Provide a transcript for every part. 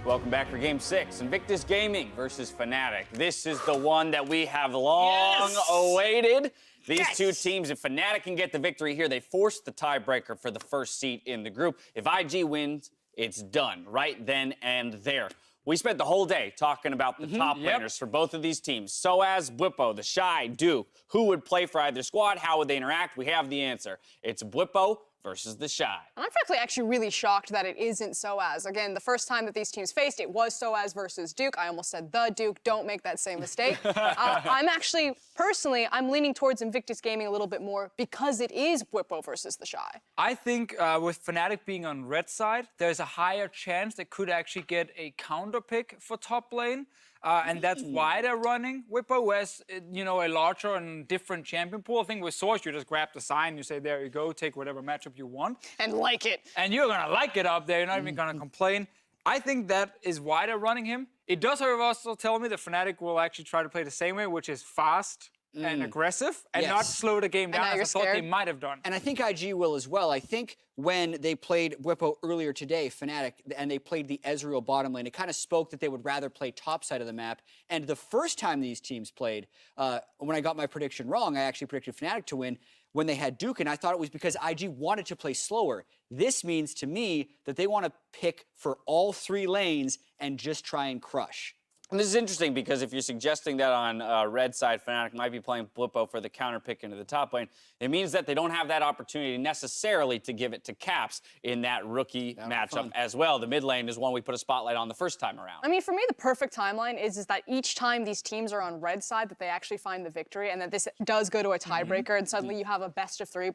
Welcome back for Game 6. Invictus Gaming versus Fnatic. This is the one that we have long awaited. These two teams, if Fnatic can get the victory here, they force the tiebreaker for the first seat in the group. If IG wins, it's done right then and there. We spent the whole day talking about the top laners for both of these teams. Soaz, Bwipo, the Shy, Duke. Who would play for either squad? How would they interact? We have the answer. It's Bwipo versus the Shy. I'm frankly actually really shocked that it isn't Soaz. Again, the first time that these teams faced, it was Soaz versus Duke. I almost said the Duke. Don't make that same mistake. I'm actually, personally, I'm leaning towards Invictus Gaming a little bit more because it is Bwipo versus the Shy. I think with Fnatic being on red side, there's a higher chance they could actually get a counter pick for top lane. And that's why they're running Bwipo, whereas, you know, a larger and different champion pool. I think with Source, you just grab the sign, you say, there you go, take whatever matchup you want. And like it. And you're going to like it up there. You're not even going to complain. I think that is why they're running him. It does, however, also tell me that Fnatic will actually try to play the same way, which is fast and aggressive and not slow the game down as I thought they might have done. And I think IG will as well. I think when they played Bwipo earlier today, Fnatic, and they played the Ezreal bottom lane, it kind of spoke that they would rather play top side of the map. And the first time these teams played, when I got my prediction wrong, I actually predicted Fnatic to win when they had Duke, and I thought it was because IG wanted to play slower. This means to me that they want to pick for all three lanes and just try and crush. And this is interesting because if you're suggesting that on red side, Fnatic might be playing Bwipo for the counter pick into the top lane, it means that they don't have that opportunity necessarily to give it to Caps in that rookie matchup as well. The mid lane is one we put a spotlight on the first time around. I mean, for me, the perfect timeline is that each time these teams are on red side, that they actually find the victory, and that this does go to a tiebreaker, and suddenly you have a best of three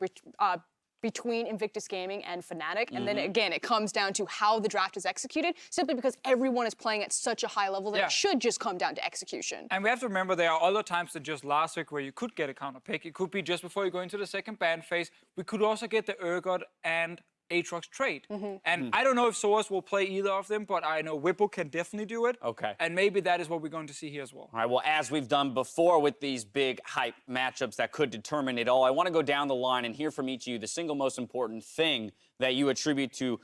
between Invictus Gaming and Fnatic. And then again, it comes down to how the draft is executed, simply because everyone is playing at such a high level that it should just come down to execution. And we have to remember there are other times than just last week where you could get a counter pick. It could be just before you go into the second ban phase. We could also get the Urgot and Aatrox trade. And I don't know if Source will play either of them, but I know Bwipo can definitely do it. Okay. And maybe that is what we're going to see here as well. All right, well, as we've done before with these big hype matchups that could determine it all, I want to go down the line and hear from each of you the single most important thing that you attribute to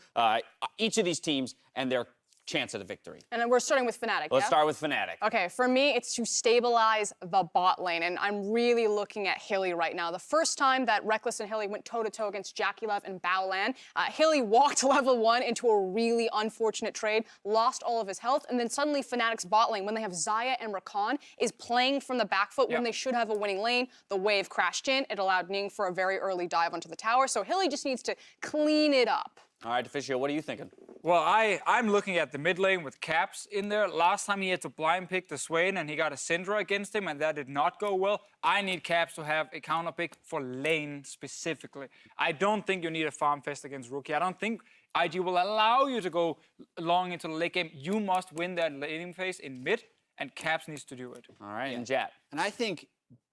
each of these teams and their chance at a victory. And then we're starting with Fnatic, Let's start with Fnatic. Okay, for me, it's to stabilize the bot lane, and I'm really looking at Hilly right now. The first time that Rekkles and Hilly went toe-to-toe against JackeyLove and Baolan, Hilly walked level 1 into a really unfortunate trade, lost all of his health, and then suddenly Fnatic's bot lane, when they have Xayah and Rakan, is playing from the back foot when they should have a winning lane. The wave crashed in. It allowed Ning for a very early dive onto the tower, so Hilly just needs to clean it up. All right, Deficio, what are you thinking? Well, I'm looking at the mid lane with Caps in there. Last time he had to blind pick the Swain and he got a Syndra against him and that did not go well. I need Caps to have a counter pick for lane specifically. I don't think you need a farm fest against Rookie. I don't think IG will allow you to go long into the late game. You must win that laning phase in mid, and Caps needs to do it. All right, and Jat. And I think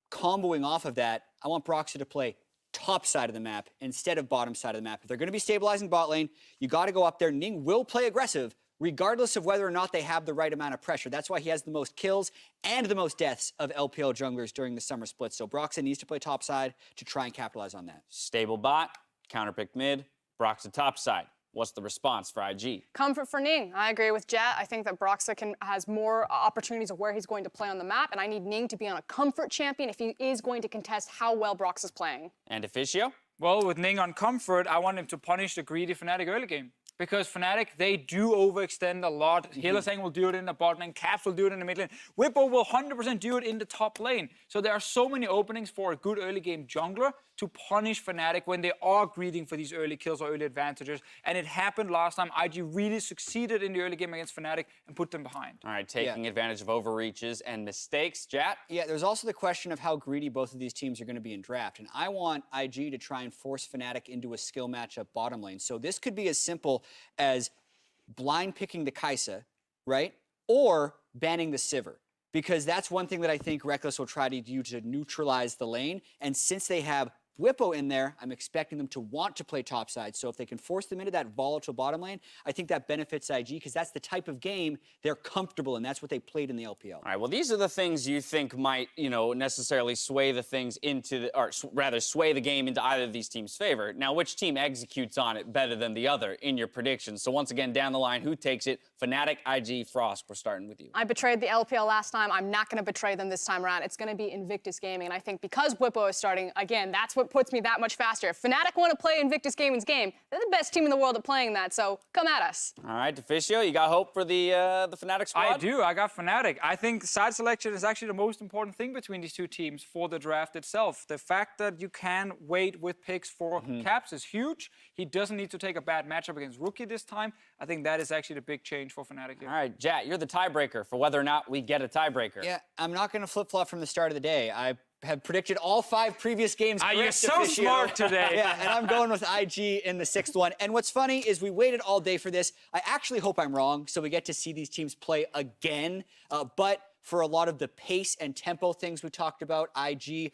comboing off of that, I want Broxah to play top side of the map instead of bottom side of the map. If they're going to be stabilizing bot lane, you got to go up there. Ning will play aggressive, regardless of whether or not they have the right amount of pressure. That's why he has the most kills and the most deaths of LPL junglers during the summer split. So Broxah needs to play top side to try and capitalize on that. Stable bot, counterpick mid, Broxah top side. What's the response for IG? Comfort for Ning. I agree with Jat. I think that Broxah has more opportunities of where he's going to play on the map, and I need Ning to be on a comfort champion if he is going to contest how well Broxah's playing. And Deficio? Well, with Ning on comfort, I want him to punish the greedy Fnatic early game. Because Fnatic, they do overextend a lot. Hylissang will do it in the bot lane. Caps will do it in the mid lane. Bwipo will 100% do it in the top lane. So there are so many openings for a good early game jungler to punish Fnatic when they are greeding for these early kills or early advantages. And it happened last time. IG really succeeded in the early game against Fnatic and put them behind. All right, taking advantage of overreaches and mistakes. Jat? Yeah, there's also the question of how greedy both of these teams are going to be in draft. And I want IG to try and force Fnatic into a skill matchup bottom lane. So this could be as simple as blind picking the Kai'Sa, right? Or banning the Sivir. Because that's one thing that I think Rekkles will try to do to neutralize the lane. And since they have Whippo in there, I'm expecting them to want to play topside. So if they can force them into that volatile bottom lane, I think that benefits IG because that's the type of game they're comfortable in. That's what they played in the LPL. All right, well, these are the things you think might, necessarily sway the things into, or rather sway the game into either of these teams' favor. Now, which team executes on it better than the other in your predictions? So once again, down the line, who takes it? Fnatic, IG, Frost, we're starting with you. I betrayed the LPL last time. I'm not going to betray them this time around. It's going to be Invictus Gaming. And I think because Whippo is starting, again, that's what puts me that much faster. If Fnatic want to play Invictus Gaming's game, they're the best team in the world at playing that. So come at us. All right, Deficio, you got hope for the Fnatic squad? I do. I got Fnatic. I think side selection is actually the most important thing between these two teams for the draft itself. The fact that you can wait with picks for Caps is huge. He doesn't need to take a bad matchup against Rookie this time. I think that is actually the big change for Fnatic here. All right, Jat, you're the tiebreaker for whether or not we get a tiebreaker. Yeah, I'm not going to flip-flop from the start of the day. I have predicted all 5 previous games correct. You're so smart today. Yeah, and I'm going with IG in the 6th one. And what's funny is we waited all day for this. I actually hope I'm wrong, so we get to see these teams play again. But for a lot of the pace and tempo things we talked about, IG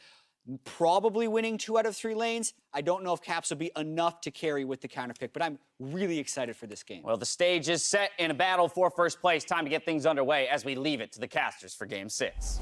probably winning 2 out of 3 lanes. I don't know if Caps will be enough to carry with the counterpick, but I'm really excited for this game. Well, the stage is set in a battle for first place. Time to get things underway as we leave it to the casters for Game 6.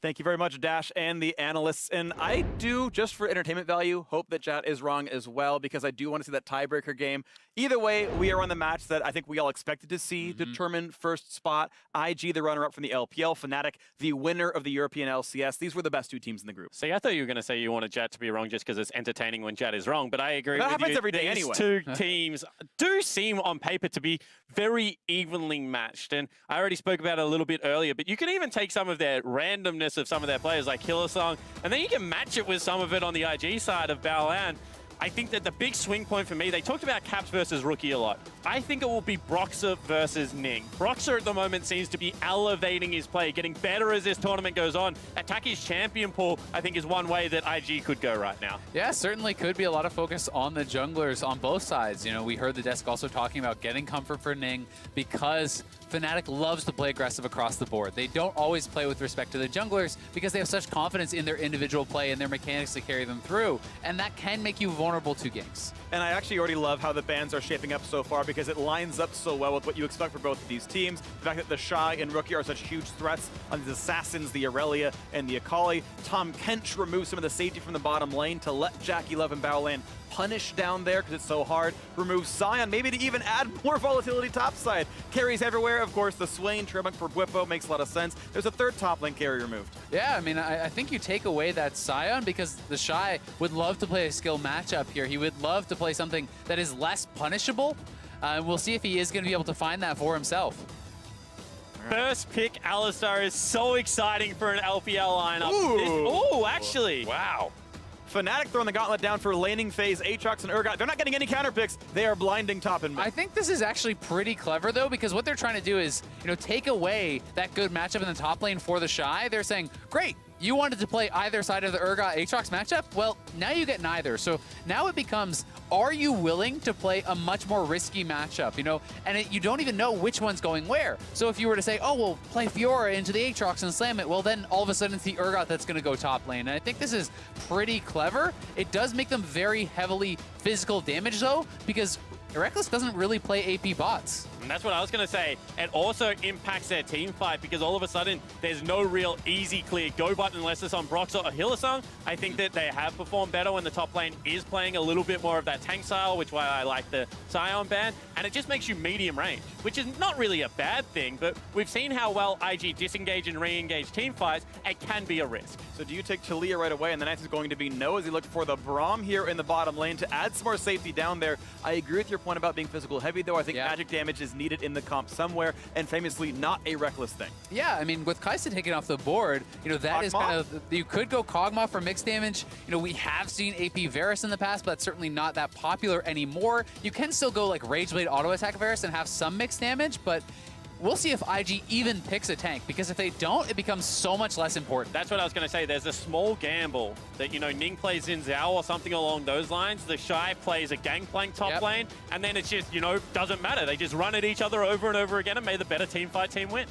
Thank you very much, Dash and the analysts. And I do, just for entertainment value, hope that Jat is wrong as well, because I do want to see that tiebreaker game. Either way, we are on the match that I think we all expected to see determine first spot. IG, the runner-up from the LPL. Fnatic, the winner of the European LCS. These were the best 2 teams in the group. See, I thought you were going to say you wanted Jat to be wrong just because it's entertaining when Jat is wrong, but I agree with you. That happens every day These anyway. 2 teams do seem on paper to be very evenly matched, and I already spoke about it a little bit earlier, but you can even take some of their randomness of some of their players like Hillsong, and then you can match it with some of it on the IG side of Baolan. I think that the big swing point for me, they talked about Caps versus Rookie a lot. I think it will be Broxer versus Ning. Broxer at the moment seems to be elevating his play, getting better as this tournament goes on. Attack his champion pool, I think, is one way that IG could go right now. Yeah, certainly could be a lot of focus on the junglers on both sides. You know, we heard the desk also talking about getting comfort for Ning because Fnatic loves to play aggressive across the board. They don't always play with respect to the junglers because they have such confidence in their individual play and their mechanics to carry them through. And that can make you vulnerable to ganks. And I actually already love how the bans are shaping up so far because it lines up so well with what you expect for both of these teams. The fact that the Shy and Rookie are such huge threats on the Assassins, the Aurelia, and the Akali. Tom Kench removes some of the safety from the bottom lane to let Jackie Love and Baolan punish down there because it's so hard. Remove Sion, maybe to even add more volatility topside. Carries everywhere. Of course, the Swain Trebunk for Whippo makes a lot of sense. There's a 3rd top lane carry removed. Yeah, I mean, I think you take away that Sion because the Shy would love to play a skill matchup here. He would love to play something that is less punishable. We'll see if he is going to be able to find that for himself. First pick, Alistar, is so exciting for an LPL lineup. Ooh. Actually. Wow. Fnatic throwing the gauntlet down for laning phase. Aatrox and Urgot, they're not getting any counter picks. They are blinding top and mid. I think this is actually pretty clever, though, because what they're trying to do is, take away that good matchup in the top lane for the Shy. They're saying, great, you wanted to play either side of the Urgot-Aatrox matchup? Well, now you get neither. So now it becomes, are you willing to play a much more risky matchup, And you don't even know which one's going where. So if you were to say, oh, well, play Fiora into the Aatrox and slam it, well, then all of a sudden it's the Urgot that's going to go top lane. And I think this is pretty clever. It does make them very heavily physical damage, though, because Reckless doesn't really play AP bots. And that's what I was going to say. It also impacts their team fight because all of a sudden there's no real easy clear go button unless it's on Broxer or Hillsong. I think that they have performed better when the top lane is playing a little bit more of that tank style, which is why I like the Sion ban. And it just makes you medium range, which is not really a bad thing, but we've seen how well IG disengage and re-engage team fights. It can be a risk. So do you take Talia right away? And the next is going to be no as he looks for the Braum here in the bottom lane to add some more safety down there. I agree with your point about being physical heavy, though. I think magic damage is needed in the comp somewhere, and famously not a Reckless thing. Yeah, I mean, with Kai'Sa taking off the board, that is kind of, you could go Kog'Maw for mixed damage. We have seen AP Varus in the past, but that's certainly not that popular anymore. You can still go like Rage Blade auto attack Varus and have some mixed damage, but we'll see if IG even picks a tank, because if they don't, it becomes so much less important. That's what I was going to say. There's a small gamble that, Ning plays Xin Zhao or something along those lines. The Shy plays a Gangplank top lane, and then it's just, doesn't matter. They just run at each other over and over again, and may the better team fight team win.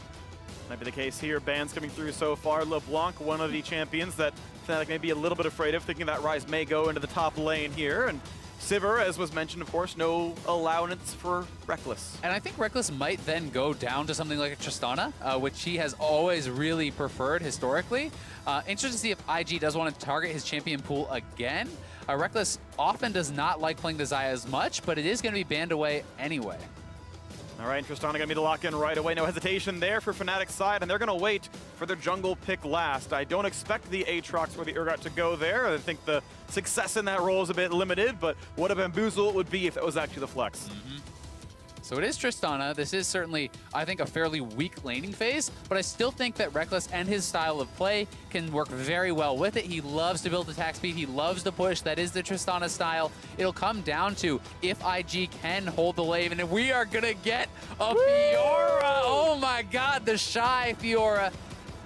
Might be the case here. Bans coming through so far. LeBlanc, one of the champions that Fnatic may be a little bit afraid of, thinking that Ryze may go into the top lane here. And Sivir, as was mentioned, of course, no allowance for Reckless. And I think Reckless might then go down to something like a Tristana, which he has always really preferred historically. Interesting to see if IG does want to target his champion pool again. Reckless often does not like playing the Xayah as much, but it is going to be banned away anyway. All right, Tristana gonna be the lock-in right away. No hesitation there for Fnatic's side, and they're gonna wait for their jungle pick last. I don't expect the Aatrox or the Urgot to go there. I think the success in that role is a bit limited, but what a bamboozle it would be if that was actually the flex. So it is Tristana. This is certainly, I think, a fairly weak laning phase, but I still think that Reckless and his style of play can work very well with it. He loves to build attack speed. He loves to push. That is the Tristana style. It'll come down to if IG can hold the lane, and we are going to get a Fiora. Oh my God, the Shy Fiora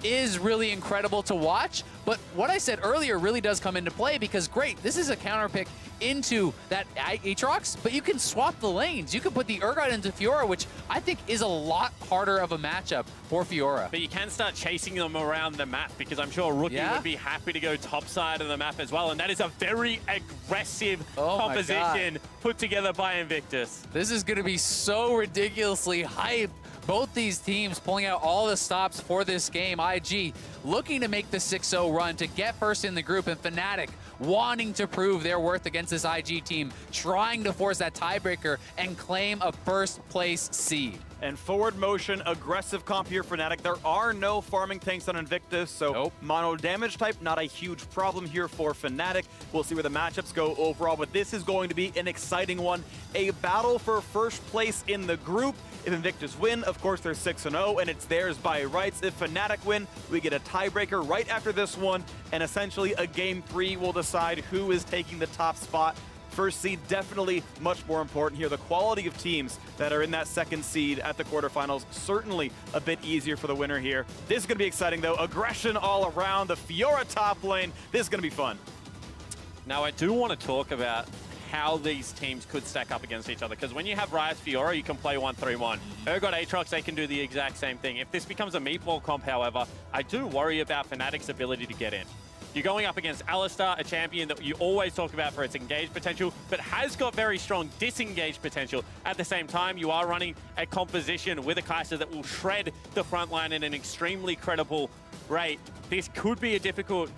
is really incredible to watch. But what I said earlier really does come into play because, great, this is a counter pick into that Aatrox, but you can swap the lanes. You can put the Urgot into Fiora, which I think is a lot harder of a matchup for Fiora. But you can start chasing them around the map because I'm sure Rookie would be happy to go top side of the map as well. And that is a very aggressive composition put together by Invictus. This is going to be so ridiculously hype. Both these teams pulling out all the stops for this game. IG looking to make the 6-0 run to get first in the group, and Fnatic wanting to prove their worth against this IG team, trying to force that tiebreaker and claim a first place seed. And forward motion, aggressive comp here for Fnatic. There are no farming tanks on Invictus, so mono damage type, not a huge problem here for Fnatic. We'll see where the matchups go overall, but this is going to be an exciting one. A battle for first place in the group. If Invictus win, of course, they're 6-0, and it's theirs by rights. If Fnatic win, we get a tiebreaker right after this one, and essentially a Game 3 will decide who is taking the top spot. First seed definitely much more important here. The quality of teams that are in that second seed at the quarterfinals, certainly a bit easier for the winner here. This is going to be exciting, though. Aggression all around. The Fiora top lane. This is going to be fun. Now, I do want to talk about how these teams could stack up against each other, because when you have Ryze Fiora, you can play 1-3-1. Urgot Aatrox, they can do the exact same thing. If this becomes a meatball comp, however, I do worry about Fnatic's ability to get in. You're going up against Alistar, a champion that you always talk about for its engaged potential, but has got very strong disengaged potential. At the same time, you are running a composition with a Kai'Sa that will shred the front line in an extremely credible rate. This could be a difficult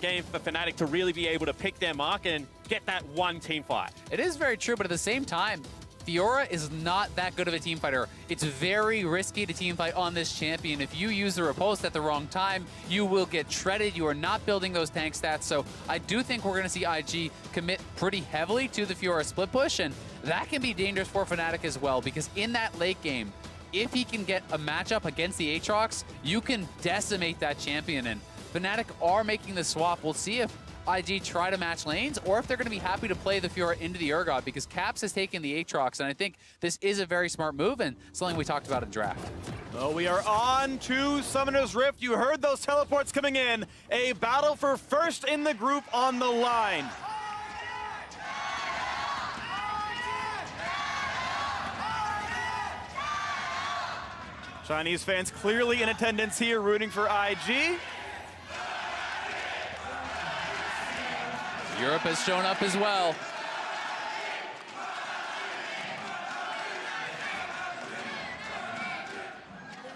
game for Fnatic to really be able to pick their mark and get that one team fight. It is very true, but at the same time, Fiora is not that good of a team fighter. It's very risky to team fight on this champion. If you use the riposte at the wrong time, you will get shredded. You are not building those tank stats. So I do think we're going to see IG commit pretty heavily to the Fiora split push, and that can be dangerous for Fnatic as well, because in that late game, if he can get a matchup against the Aatrox, you can decimate that champion, and Fnatic are making the swap. We'll see if IG try to match lanes, or if they're going to be happy to play the Fiora into the Urgot, because Caps has taken the Aatrox, and I think this is a very smart move and something we talked about in draft. Well, we are on to Summoner's Rift. You heard those teleports coming in. A battle for first in the group on the line. Chinese fans clearly in attendance here, rooting for IG. Europe has shown up as well.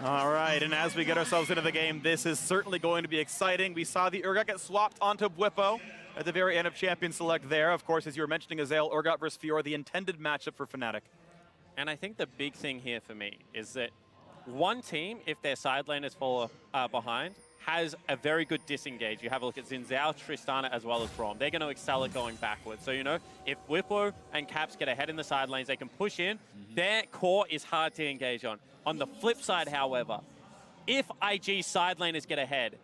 All right, and as we get ourselves into the game, this is certainly going to be exciting. We saw the Urgot get swapped onto Bwipo at the very end of Champion Select there. Of course, as you were mentioning, Azael, Urgot versus Fiora, the intended matchup for Fnatic. And I think the big thing here for me is that one team, if their side laners fall behind, has a very good disengage. You have a look at Xin Zhao, Tristana, as well as Braum. They're going to excel at going backwards. So, you know, if Bwipo and Caps get ahead in the side lanes, they can push in. Their core is hard to engage on. On the flip side, however, if IG's side laners get ahead,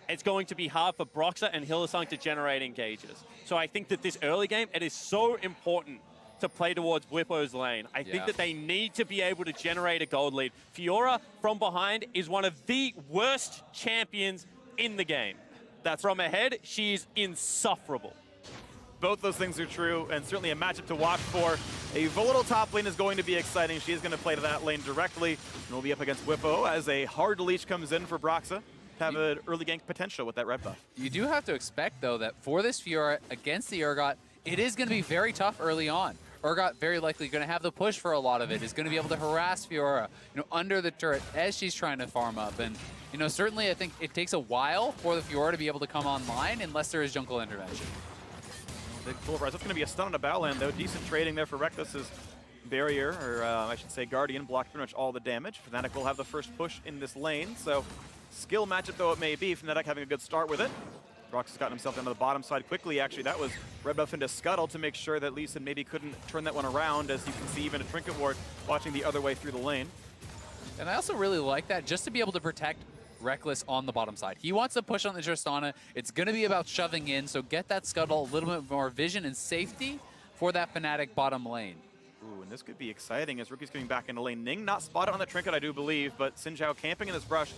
it's going to be hard for Broxah and Hylissang to generate engages. So I think that this early game, it is so important to play towards Bwipo's lane. I think that they need to be able to generate a gold lead. Fiora from behind is one of the worst champions in the game. That's from ahead, she's insufferable. Both those things are true, and certainly a matchup to watch for. A volatile top lane is going to be exciting. She is going to play to that lane directly, and will be up against Whippo as a hard leash comes in for Broxa to have an early gank potential with that red buff. You do have to expect, though, that for this Fiora against the Urgot, it is going to be very tough early on. Urgot very likely going to have the push for a lot of it, is going to be able to harass Fiora, under the turret as she's trying to farm up. And, certainly I think it takes a while for the Fiora to be able to come online unless there is jungle intervention. Big pull rise. That's going to be a stun on a Battleland, though. Decent trading there for Reckless's barrier, or I should say Guardian, blocked pretty much all the damage. Fnatic will have the first push in this lane, so skill matchup though it may be, Fnatic having a good start with it. Brox has gotten himself down to the bottom side quickly. Actually, that was red buff into Scuttle to make sure that Lee Sin maybe couldn't turn that one around, as you can see even a Trinket Ward watching the other way through the lane. And I also really like that, just to be able to protect Reckless on the bottom side. He wants to push on the Tristana. It's going to be about shoving in, so get that Scuttle a little bit more vision and safety for that Fnatic bottom lane. Ooh, and this could be exciting as Rookie's coming back into lane. Ning not spotted on the Trinket, I do believe, but Xin Zhao camping in this brush.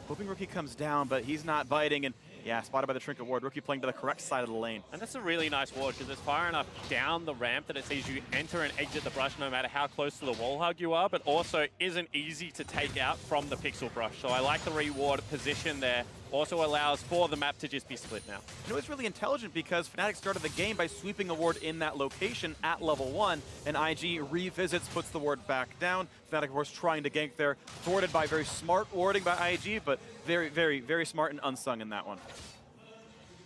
Hoping Rookie comes down, but he's not biting, and yeah, spotted by the Trinket Ward. Rookie playing to the correct side of the lane. And that's a really nice ward because it's far enough down the ramp that it sees you enter and exit the brush no matter how close to the wall hug you are, but also isn't easy to take out from the pixel brush. So I like the reward position there. Also allows for the map to just be split now. It's really intelligent because Fnatic started the game by sweeping a ward in that location at level 1, and IG revisits, puts the ward back down. Fnatic, of course, trying to gank there, thwarted by very smart warding by IG, but very, very, very smart and unsung in that one.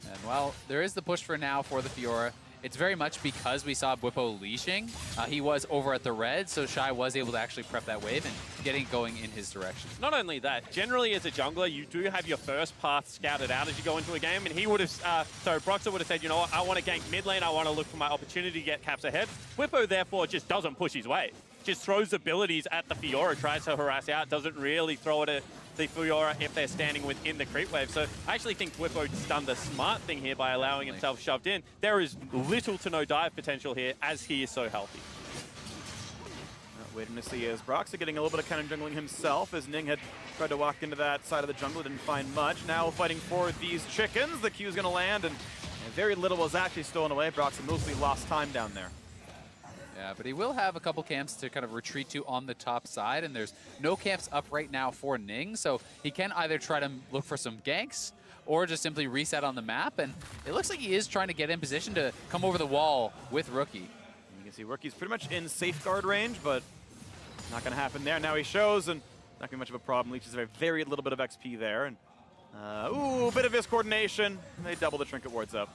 And well, there is the push for now for the Fiora. It's very much because we saw Whippo leashing. He was over at the red, so Shy was able to actually prep that wave and getting it going in his direction. Not only that, generally as a jungler, you do have your first path scouted out as you go into a game, and he would have, so Broxah would have said, you know what, I want to gank mid lane, I want to look for my opportunity to get caps ahead. Whippo, therefore, just doesn't push his way. Just throws abilities at the Fiora, tries to harass out, doesn't really throw it at the Fiora if they're standing within the creep wave. So I actually think Whippo's done the smart thing here by allowing himself shoved in. There is little to no dive potential here as he is so healthy. Waiting to see as Broxah getting a little bit of counter jungling himself, as Ning had tried to walk into that side of the jungle, didn't find much. Now fighting for these chickens, the Q's gonna land, and very little was actually stolen away. Broxah mostly lost time down there. Yeah, but he will have a couple camps to kind of retreat to on the top side, and there's no camps up right now for Ning, so he can either try to look for some ganks or just simply reset on the map, and it looks like he is trying to get in position to come over the wall with Rookie. You can see Rookie's pretty much in safeguard range, but not going to happen there. Now he shows, and not going to be much of a problem. Leeches a very little bit of XP there, and ooh, bit of his coordination. They double the Trinket Wards up.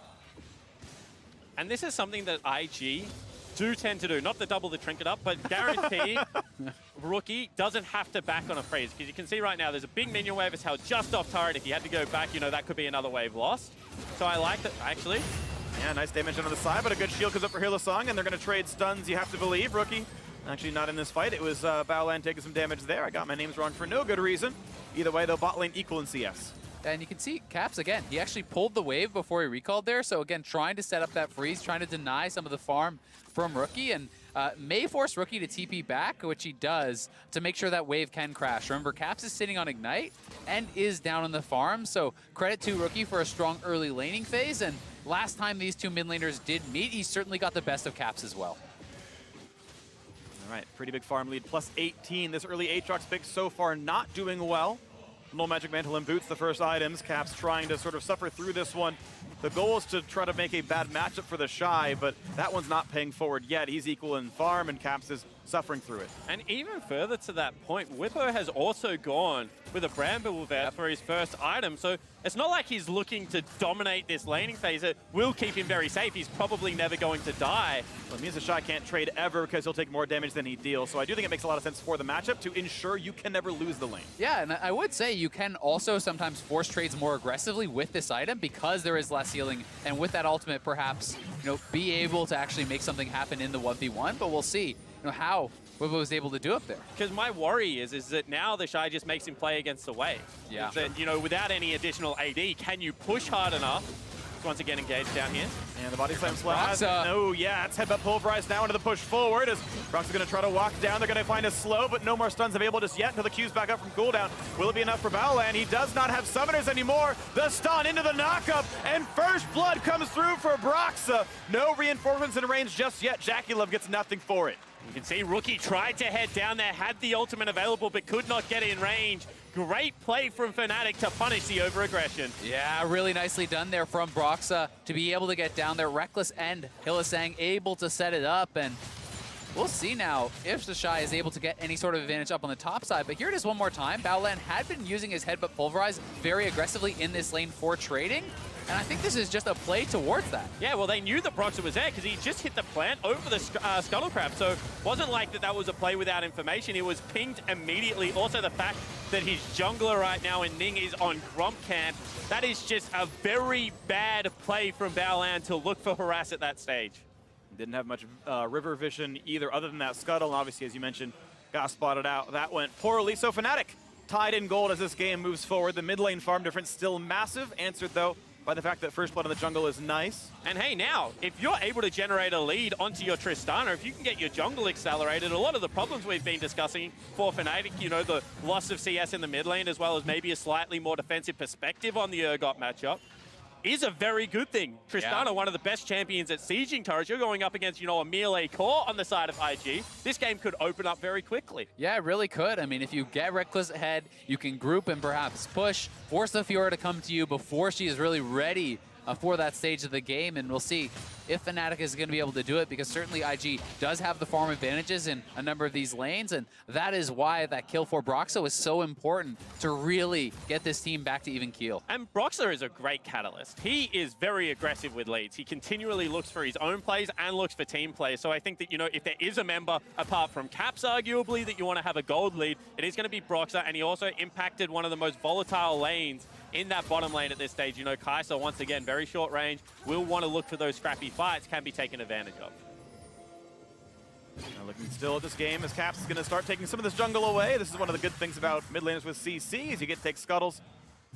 And this is something that IG do tend to do, not to double the trinket up, but guarantee Rookie doesn't have to back on a freeze, because you can see right now there's a big minion wave. It's held just off turret. If you had to go back, that could be another wave lost. So I like that, actually. Yeah, nice damage on the side, but a good shield comes up for Hylissang, and they're going to trade stuns, you have to believe. Rookie actually not in this fight. It was Baolan taking some damage there. I got my names wrong for no good reason. Either way, though, bot lane equal in CS. And you can see Caps, again, he actually pulled the wave before he recalled there. So again, trying to set up that freeze, trying to deny some of the farm from Rookie, and may force Rookie to TP back, which he does, to make sure that wave can crash. Remember, Caps is sitting on Ignite and is down on the farm, so credit to Rookie for a strong early laning phase, and last time these two mid laners did meet, he certainly got the best of Caps as well. All right, pretty big farm lead, plus 18. This early Aatrox pick so far not doing well. No Magic Mantle and Boots, the first items. Caps trying to sort of suffer through this one. The goal is to try to make a bad matchup for the Shy, but that one's not paying forward yet. He's equal in farm, and Caps is suffering through it. And even further to that point, Whippo has also gone with a Bramble Vet for his first item, so it's not like he's looking to dominate this laning phase. It will keep him very safe. He's probably never going to die. Well, it means the Shy can't trade ever because he'll take more damage than he deals, so I do think it makes a lot of sense for the matchup to ensure you can never lose the lane. Yeah, and I would say you can also sometimes force trades more aggressively with this item because there is less healing, and with that ultimate, perhaps, be able to actually make something happen in the 1v1, but we'll see, how Whippo was able to do up there. Because my worry is that now the Shy just makes him play against the wave. Yeah. That, without any additional AD, can you push hard enough is once again engaged down here. And the body slam slash. Broxa. No, yeah, it's headbutt pulverized now into the push forward as Broxa's going to try to walk down. They're going to find a slow, but no more stuns available just yet until the Q's back up from cooldown. Will it be enough for Baolan? He does not have summoners anymore. The stun into the knockup, and first blood comes through for Broxa. No reinforcements in range just yet. Jackie Love gets nothing for it. You can see Rookie tried to head down there, had the ultimate available, but could not get in range. Great play from Fnatic to punish the over-aggression. Yeah, really nicely done there from Broxa to be able to get down there. Reckless and Hylissang able to set it up, and we'll see now if the Shy is able to get any sort of advantage up on the top side. But here it is one more time. Baolan had been using his headbutt pulverize very aggressively in this lane for trading, and I think this is just a play towards that. Yeah, well, they knew that Broxa was there because he just hit the plant over the Scuttle Crab. So it wasn't like that was a play without information. He was pinged immediately. Also, the fact that his jungler right now in Ning is on Grump camp, that is just a very bad play from Baolan to look for harass at that stage. Didn't have much river vision either, other than that scuttle. And obviously, as you mentioned, got spotted out. That went poorly. So Fnatic tied in gold as this game moves forward. The mid lane farm difference still massive. Answered, though, by the fact that first blood in the jungle is nice. And hey, now, if you're able to generate a lead onto your Tristana, if you can get your jungle accelerated, a lot of the problems we've been discussing for Fnatic, you know, the loss of CS in the mid lane, as well as maybe a slightly more defensive perspective on the Urgot matchup, is a very good thing. Tristana, one of the best champions at sieging turrets. You're going up against, you know, a melee core on the side of IG. This game could open up very quickly. Yeah, it really could. I mean, if you get Reckless ahead, you can group and perhaps push, force the Fiora to come to you before she is really ready for that stage of the game, and we'll see if Fnatic is going to be able to do it, because certainly IG does have the farm advantages in a number of these lanes, and that is why that kill for Broxa was so important to really get this team back to even keel. And Broxa is a great catalyst. He is very aggressive with leads. He continually looks for his own plays and looks for team plays. So I think that, you know, if there is a member, apart from Caps arguably, that you want to have a gold lead, it is going to be Broxa, and he also impacted one of the most volatile lanes in that bottom lane at this stage. You know, Kai'Sa, once again, very short range, will want to look for those scrappy fights, can be taken advantage of. Now looking still at this game as Caps is going to start taking some of this jungle away. This is one of the good things about mid laners with CC, is you get to take scuttles,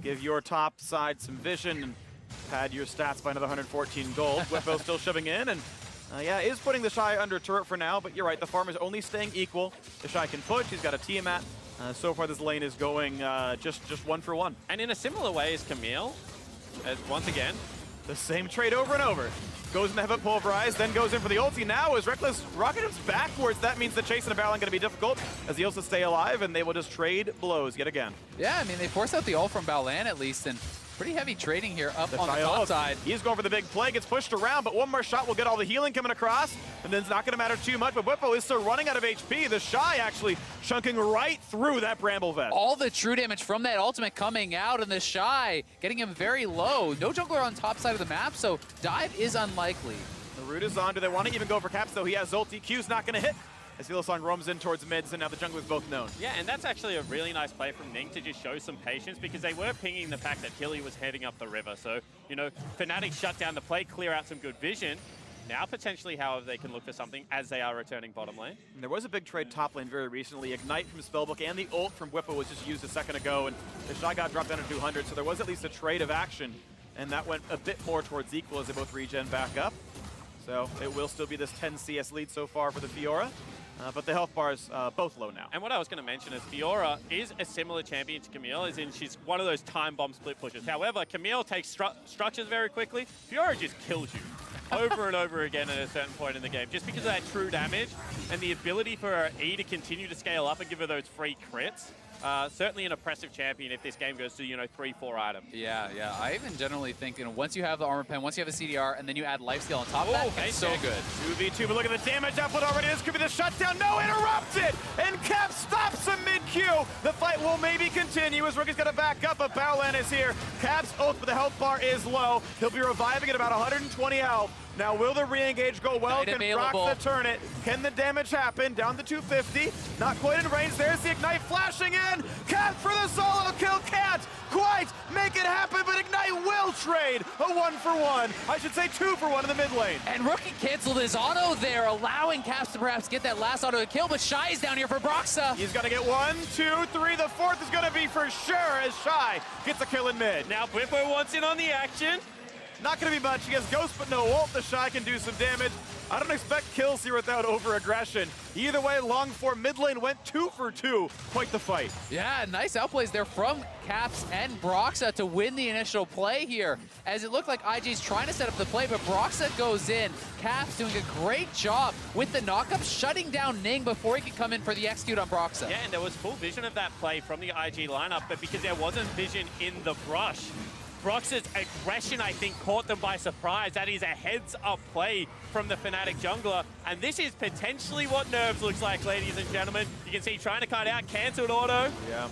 give your top side some vision, and pad your stats by another 114 gold. Whippo still shoving in, and yeah, is putting the Shy under turret for now, but you're right, the farm is only staying equal. The Shy can push, he's got a Tiamat. So far, this lane is going just 1 for 1. And in a similar way as Camille, once again, the same trade over and over. Goes in the headbutt pulverize, then goes in for the ulti. Now as Reckless rocket jumps backwards, that means the chase and a Baolan going to be difficult as he also stay alive, and they will just trade blows yet again. Yeah, I mean, they forced out the ult from Baolan at least, and pretty heavy trading here up on the top side. He's going for the big play, gets pushed around, but one more shot will get all the healing coming across, and then it's not going to matter too much, but Whippo is still running out of HP. The Shy actually chunking right through that Bramble Vest. All the true damage from that ultimate coming out, and the Shy getting him very low. No jungler on top side of the map, so dive is unlikely. The root is on. Do they want to even go for Caps, though? He has ulti. Q's not going to hit as Hylissang roams in towards mids, and now the jungle is both known. Yeah, and that's actually a really nice play from Ning to just show some patience, because they were pinging the fact that Hilly was heading up the river. So, you know, Fnatic shut down the play, clear out some good vision. Now potentially, however, they can look for something as they are returning bottom lane. And there was a big trade top lane very recently. Ignite from Spellbook and the ult from Whippo was just used a second ago, and the shot got dropped down to 200, so there was at least a trade of action, and that went a bit more towards equal as they both regen back up. So it will still be this 10 CS lead so far for the Fiora. But the health bars both low now. And what I was going to mention is Fiora is a similar champion to Camille, as in she's one of those time bomb split pushers. However, Camille takes structures very quickly. Fiora just kills you over and over again at a certain point in the game, just because of that true damage and the ability for her E to continue to scale up and give her those free crits. Certainly an oppressive champion if this game goes to, you know, 3-4 items. Yeah. I even generally think, you know, once you have the armor pen, once you have the CDR, and then you add lifesteal on top of that, it's so good. 2v2, but look at the damage output already. This could be the shutdown. No, interrupted! And Cap stops him mid-Q. The fight will maybe continue as Rookie's got to back up, but Baolan is here. Cap's ult, but the health bar is low. He'll be reviving at about 120 health. Now, will the re-engage go well? Can Broxa turn it? Can the damage happen? Down to 250. Not quite in range. There's the Ignite flashing in. Cat for the solo kill. Can't quite make it happen, but Ignite will trade a 1-for-1. I should say 2-for-1 in the mid lane. And Rookie canceled his auto there, allowing Caps to perhaps get that last auto kill, but Shy is down here for Broxa. He's going to get 1, 2, 3. The fourth is going to be for sure as Shy gets a kill in mid. Now Whippo wants in on the action. Not going to be much. He has Ghost, but no ult. The Shy can do some damage. I don't expect kills here without over-aggression. Either way, long for mid lane went 2 for 2. Quite the fight. Yeah, nice outplays there from Caps and Broxa to win the initial play here. As it looked like IG's trying to set up the play, but Broxa goes in. Caps doing a great job with the knockup, shutting down Ning before he could come in for the execute on Broxa. Yeah, and there was full vision of that play from the IG lineup, but because there wasn't vision in the brush, Brox's aggression, I think, caught them by surprise. That is a heads-up play from the Fnatic jungler. And this is potentially what Nerves looks like, ladies and gentlemen. You can see trying to cut out, cancelled auto. Yeah.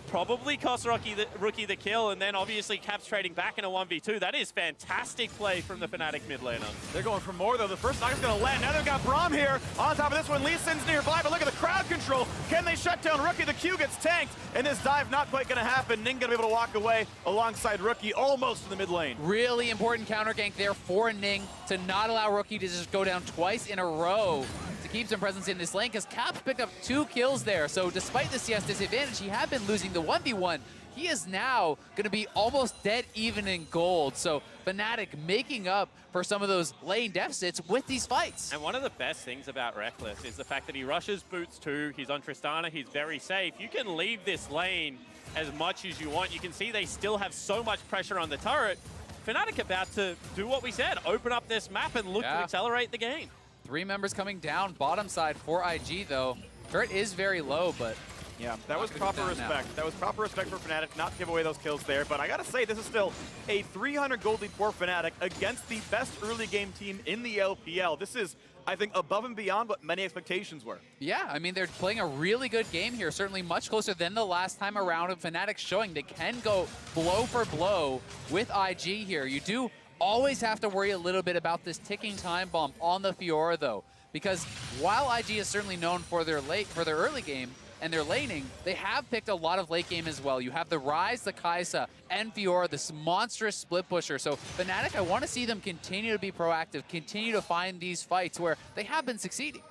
Probably cost Rookie the kill, and then obviously Caps trading back in a 1v2. That is fantastic play from the Fnatic mid laner. They're going for more, though. The first knock is going to land. Now they've got Braum here. On top of this one, Lee Sin's nearby, but look at the crowd control. Can they shut down Rookie? The Q gets tanked, and this dive not quite going to happen. Ning going to be able to walk away alongside Rookie, almost in the mid lane. Really important counter gank there for Ning to not allow Rookie to just go down twice in a row to keep some presence in this lane, because Caps picked up 2 kills there. So despite the CS disadvantage, he had been losing the 1v1. He is now going to be almost dead even in gold. So Fnatic making up for some of those lane deficits with these fights. And one of the best things about Reckless is the fact that he rushes boots too. He's on Tristana. He's very safe. You can leave this lane as much as you want. You can see they still have so much pressure on the turret. Fnatic about to do what we said, open up this map and look to accelerate the game. 3 members coming down bottom side for IG, though. Turret is very low, but yeah, that was proper respect. That was proper respect for Fnatic not to give away those kills there. But I gotta say, this is still a 300 gold lead for Fnatic against the best early game team in the LPL. This is, I think, above and beyond what many expectations were. yeah, I mean, they're playing a really good game here, certainly much closer than the last time around, and Fnatic showing they can go blow for blow with IG here. You do always have to worry a little bit about this ticking time bomb on the Fiora, though, because while IG is certainly known for their early game and their laning, they have picked a lot of late game as well. You have the Ryze, the Kai'Sa, and Fiora, this monstrous split pusher. So Fnatic, I want to see them continue to be proactive, continue to find these fights where they have been succeeding.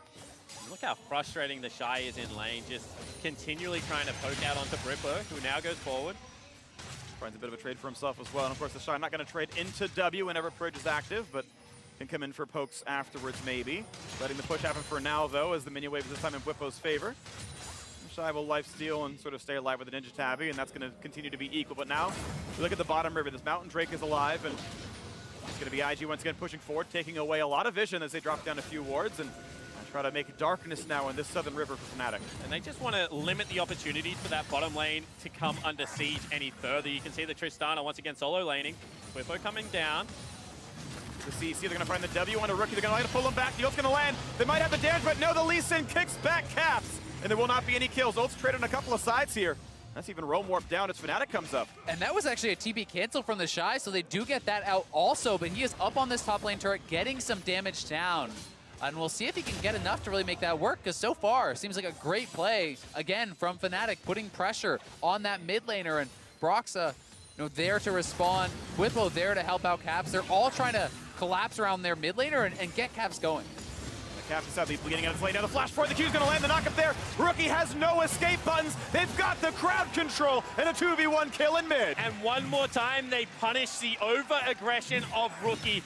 Look how frustrating the Shy is in lane, just continually trying to poke out onto Bripper, who now goes forward. Finds a bit of a trade for himself as well. And of course, the Shy not going to trade into W whenever Purge is active, but can come in for pokes afterwards maybe. Letting the push happen for now, though, as the minion wave is this time in Whippo's favor. The Shy will lifesteal and sort of stay alive with the Ninja Tabby, and that's going to continue to be equal. But now, we look at the bottom river. This Mountain Drake is alive, and it's going to be IG once again pushing forward, taking away a lot of vision as they drop down a few wards and try to make darkness now in this southern river for Fnatic. And they just want to limit the opportunities for that bottom lane to come under siege any further. You can see the Tristana once again solo laning. Whippo coming down. The CC, they're going to find the W on a Rookie. They're going to pull him back. The ult's going to land. They might have the damage, but no, the Lee Sin kicks back Caps. And there will not be any kills. Ult's traded on a couple of sides here. That's even Roam Warp down as Fnatic comes up. And that was actually a TP cancel from the Shy, so they do get that out also, but he is up on this top lane turret, getting some damage down. And we'll see if he can get enough to really make that work, because so far, seems like a great play, again, from Fnatic, putting pressure on that mid laner, and Broxa, there to respond. Whippo there to help out Caps. They're all trying to collapse around their mid laner and get Caps going. The Caps is sadly bleeding out his lane. Now the flash forward, the Q's going to land the knock up there. Rookie has no escape buttons. They've got the crowd control and a 2v1 kill in mid. And one more time, they punish the over-aggression of Rookie.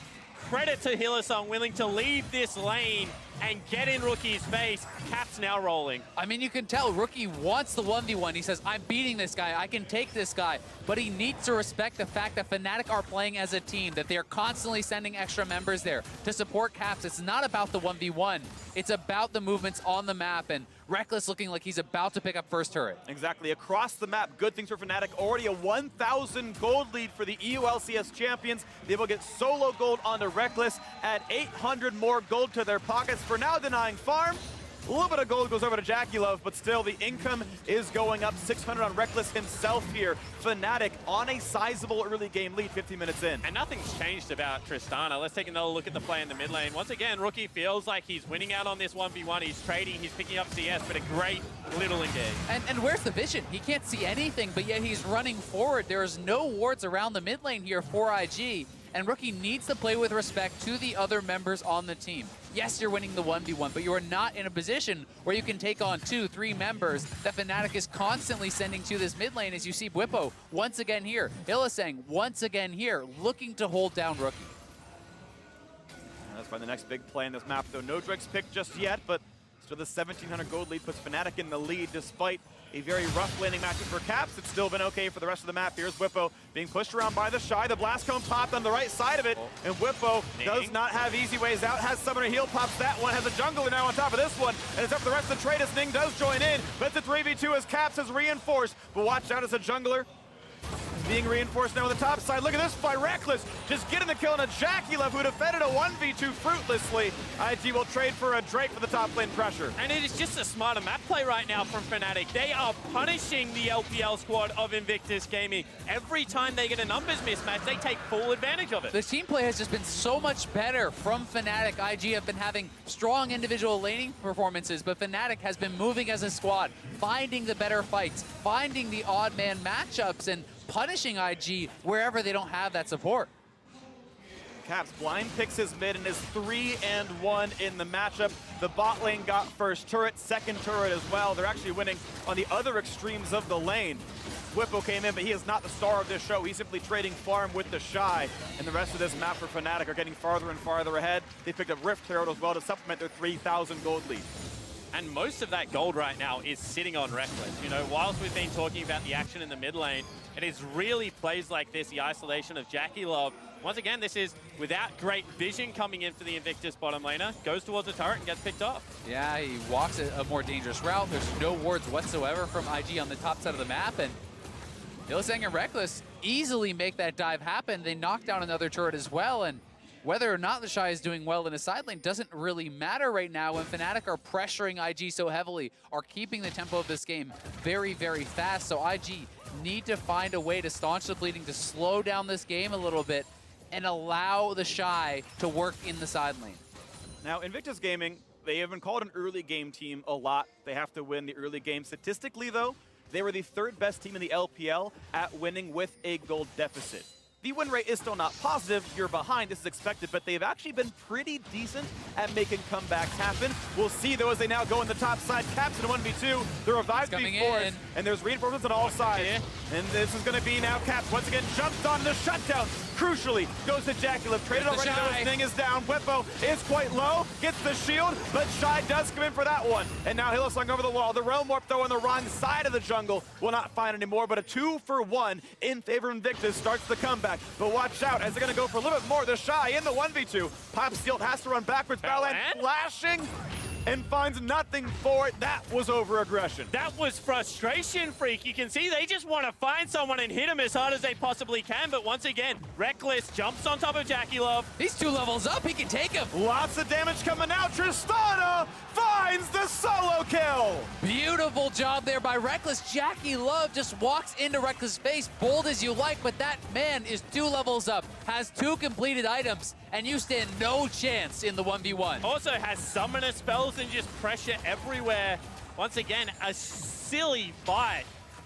Credit to Hylissang, willing to leave this lane and get in Rookie's face. Caps now rolling. I mean, you can tell Rookie wants the 1v1. He says, I'm beating this guy. I can take this guy. But he needs to respect the fact that Fnatic are playing as a team, that they're constantly sending extra members there to support Caps. It's not about the 1v1. It's about the movements on the map, and Reckless looking like he's about to pick up first turret. Exactly. Across the map, good things for Fnatic. Already a 1,000 gold lead for the EU LCS champions. They will get solo gold onto Reckless, add 800 more gold to their pockets. For now, denying farm. A little bit of gold goes over to Jackie Love, but still the income is going up. 600 on Reckless himself here. Fnatic on a sizable early game lead 15 minutes in. And nothing's changed about Tristana. Let's take another look at the play in the mid lane. Once again, Rookie feels like he's winning out on this 1v1. He's trading, he's picking up CS, but a great little engage. And where's the vision? He can't see anything, but yet he's running forward. There's no wards around the mid lane here for IG, and Rookie needs to play with respect to the other members on the team. yes, you're winning the 1v1, but you are not in a position where you can take on 2, 3 members that Fnatic is constantly sending to this mid lane, as you see Bwipo once again here, Hylissang once again here, looking to hold down Rookie. And that's probably the next big play in this map, though. No Drake's picked just yet, but still the 1,700 gold lead puts Fnatic in the lead despite a very rough landing matchup for Caps. It's still been okay for the rest of the map. Here's Bwipo being pushed around by the Shy. The blast cone popped on the right side of it, and Bwipo does not have easy ways out. Has Summoner heal, pops that one, has a jungler now on top of this one, and it's up for the rest of the trade as Ning does join in, but it's a 3v2 as Caps is reinforced. But watch out as a jungler being reinforced now on the top side. Look at this by Reckless, just getting the kill on a JackeyLove who defended a 1v2 fruitlessly. IG will trade for a Drake for the top lane pressure. And it is just a smarter map play right now from Fnatic. They are punishing the LPL squad of Invictus Gaming. Every time they get a numbers mismatch, they take full advantage of it. The team play has just been so much better from Fnatic. IG have been having strong individual laning performances, but Fnatic has been moving as a squad, finding the better fights, finding the odd man matchups, and punishing IG wherever they don't have that support. Caps blind picks his mid and is 3-1 in the matchup. The bot lane got first turret, second turret as well. They're actually winning on the other extremes of the lane. Bwipo came in, but he is not the star of this show. He's simply trading farm with the Shy. And the rest of this map for Fnatic are getting farther and farther ahead. They picked up Rift Herald as well to supplement their 3,000 gold lead. And most of that gold right now is sitting on Reckless. You know, whilst we've been talking about the action in the mid lane, it is really plays like this, the isolation of JackeyLove. Once again, this is without great vision coming in for the Invictus bottom laner, goes towards the turret and gets picked off. Yeah, he walks a more dangerous route. There's no wards whatsoever from IG on the top side of the map, and Hylissang and Reckless easily make that dive happen. They knock down another turret as well, and whether or not the Shy is doing well in a side lane doesn't really matter right now when Fnatic are pressuring IG so heavily, are keeping the tempo of this game very, very fast. So IG need to find a way to staunch the bleeding, to slow down this game a little bit, and allow the Shy to work in the side lane. Now, Invictus Gaming, they have been called an early game team a lot. They have to win the early game. Statistically, though, they were the 3rd best team in the LPL at winning with a gold deficit. The win rate is still not positive. You're behind. This is expected, but they've actually been pretty decent at making comebacks happen. We'll see, though, as they now go in the top side. Caps in 1v2. The revive being forced, and there's reinforcements on all sides. And this is going to be now Caps once again jumped on the shutdown. Crucially, goes to JackeyLove. Traded already, though his thing is down. Bwipo is quite low, gets the shield, but Shy does come in for that one. And now Hylissang over the wall. The Realm Warp, though, on the wrong side of the jungle. Will not find anymore, but a 2-for-1 in favor of Invictus starts the comeback. But watch out, as they're going to go for a little bit more. The Shy in the 1v2. Pop Steel has to run backwards. Balan flashing and finds nothing for it. That was over-aggression. That was frustration, Freak. You can see they just want to find someone and hit him as hard as they possibly can, but once again, Reckless jumps on top of JackeyLove. He's 2 levels up, he can take him. Lots of damage coming out. Tristana finds the solo kill. Beautiful job there by Reckless. JackeyLove just walks into Reckless' face, bold as you like, but that man is 2 levels up, has 2 completed items, and you stand no chance in the 1v1. Also has summoner spells and just pressure everywhere. Once again, a silly fight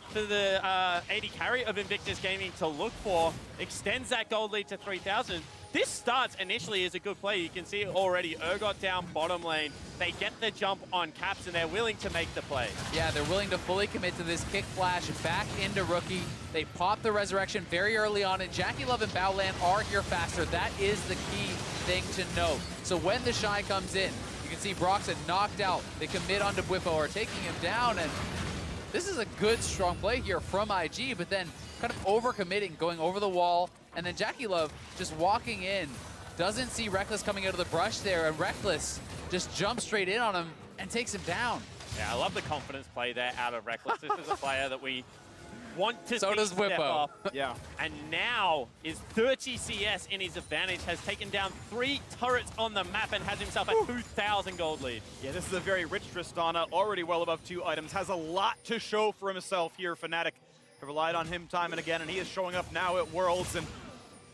for the AD carry of Invictus Gaming to look for. Extends that gold lead to 3,000. This starts initially as a good play. You can see it already. Urgot down bottom lane. They get the jump on Caps, and they're willing to make the play. Yeah, they're willing to fully commit to this kick flash back into Rookie. They pop the resurrection very early on, and JackeyLove and Baolan are here faster. That is the key thing to note. So when the Shy comes in, you can see Broxton knocked out. They commit onto Bwipo, are taking him down, and this is a good, strong play here from IG, but then kind of overcommitting, going over the wall, and then JackeyLove just walking in, doesn't see Reckless coming out of the brush there, and Reckless just jumps straight in on him and takes him down. Yeah, I love the confidence play there out of Reckless. This is a player that we want to so see does step Bwipo. up. Yeah. And now is 30 CS in his advantage, has taken down 3 turrets on the map and has himself a 2,000 gold lead. Yeah, this is a very rich Tristana, already well above 2 items, has a lot to show for himself here. Fnatic have relied on him time and again, and he is showing up now at Worlds, and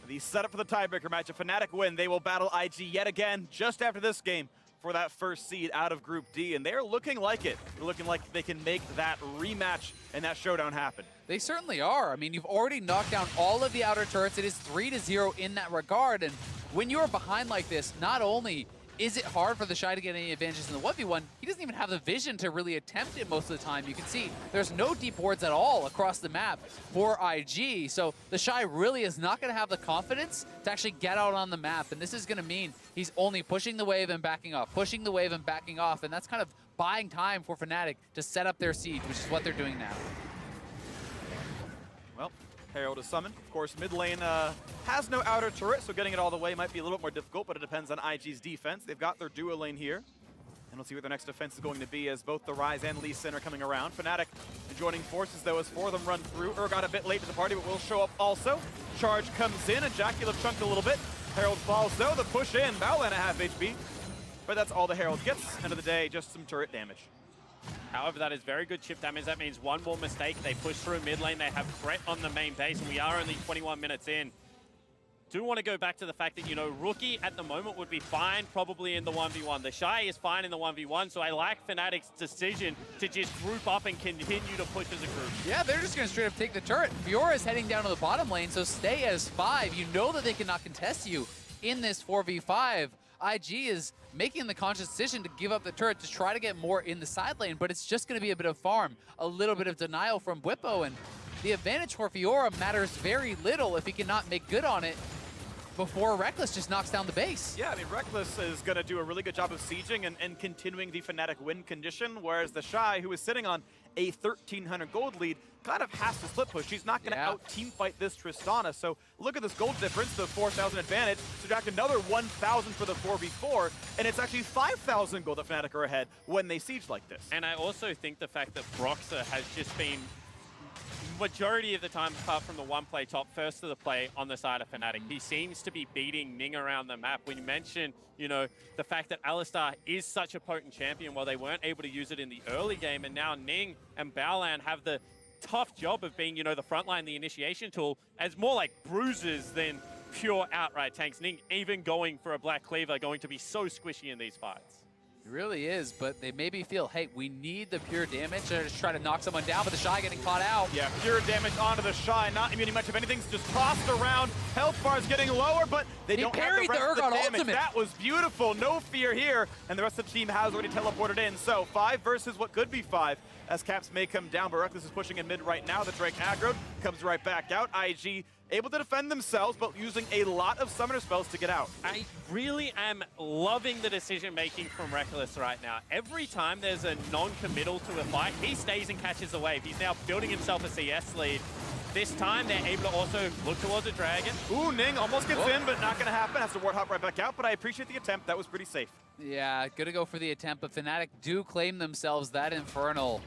the setup for the tiebreaker match. If Fnatic win, they will battle IG yet again just after this game for that first seed out of Group D, and they're looking like it. They're looking like they can make that rematch and that showdown happen. They certainly are. I mean, you've already knocked down all of the outer turrets. It is 3-0 in that regard, and when you're behind like this, not only is it hard for the Shy to get any advantages in the 1v1? He doesn't even have the vision to really attempt it most of the time. You can see there's no deep wards at all across the map for IG. So the Shy really is not going to have the confidence to actually get out on the map. And this is going to mean he's only pushing the wave and backing off, pushing the wave and backing off. And that's kind of buying time for Fnatic to set up their siege, which is what they're doing now. Well, Herald is summoned. Of course, mid lane has no outer turret, so getting it all the way might be a little bit more difficult, but it depends on IG's defense. They've got their duo lane here. And we'll see what their next defense is going to be as both the Ryze and Lee Sin are coming around. Fnatic joining forces, though, as four of them run through. got a bit late to the party, but will show up also. Charge comes in, and JackeyLove chunked a little bit. Herald falls, though. The push in. Baolan at half HP. But that's all the Herald gets. End of the day, just some turret damage. However, that is very good chip damage. That means one more mistake. They push through mid lane. They have threat on the main base, and we are only 21 minutes in. Do want to go back to the fact that, you know, Rookie at the moment would be fine probably in the 1v1. The Shy is fine in the 1v1, so I like Fnatic's decision to just group up and continue to push as a group. Yeah, they're just going to straight up take the turret. Fiora is heading down to the bottom lane, so stay as 5. You know that they cannot contest you in this 4v5. IG is making the conscious decision to give up the turret to try to get more in the side lane, but it's just going to be a bit of farm, a little bit of denial from Bwipo, and the advantage for Fiora matters very little if he cannot make good on it before Rekkles just knocks down the base. Yeah, I mean, Rekkles is going to do a really good job of sieging and continuing the Fnatic win condition, whereas the Shy, who is sitting on a 1,300 gold lead, kind of has to split push. She's not going to out-team fight this Tristana, so look at this gold difference, the 4,000 advantage. Subtract another 1,000 for the 4v4, and it's actually 5,000 gold that Fnatic are ahead when they siege like this. And I also think the fact that Broxah has just been majority of the time, apart from the one play top, first to the play on the side of Fnatic. He seems to be beating Ning around the map. When you mention, you know, the fact that Alistar is such a potent champion, while they weren't able to use it in the early game, and now Ning and Baolan have the tough job of being, you know, the frontline, the initiation tool, as more like bruisers than pure outright tanks. Ning even going for a Black Cleaver, going to be so squishy in these fights. It really is, but they maybe feel, hey, we need the pure damage to just try to knock someone down, but the Shy getting caught out. Yeah, pure damage onto the Shy, not immune much of anything's just tossed around. Health bar is getting lower, but they don't have the rest of the damage. Ultimate. That was beautiful, no fear here, and the rest of the team has already teleported in. So 5 versus what could be 5, as Caps may come down, but Rekkles is pushing in mid right now. The Drake aggro comes right back out. IG able to defend themselves, but using a lot of summoner spells to get out. I really am loving the decision-making from Rekkles right now. Every time there's a non-committal to a fight, he stays and catches the wave. He's now building himself a CS lead. This time, they're able to also look towards a dragon. Ooh, Ning almost gets in, but not going to happen. Has to ward hop right back out, but I appreciate the attempt. That was pretty safe. Yeah, gonna go for the attempt, but Fnatic do claim themselves that Infernal.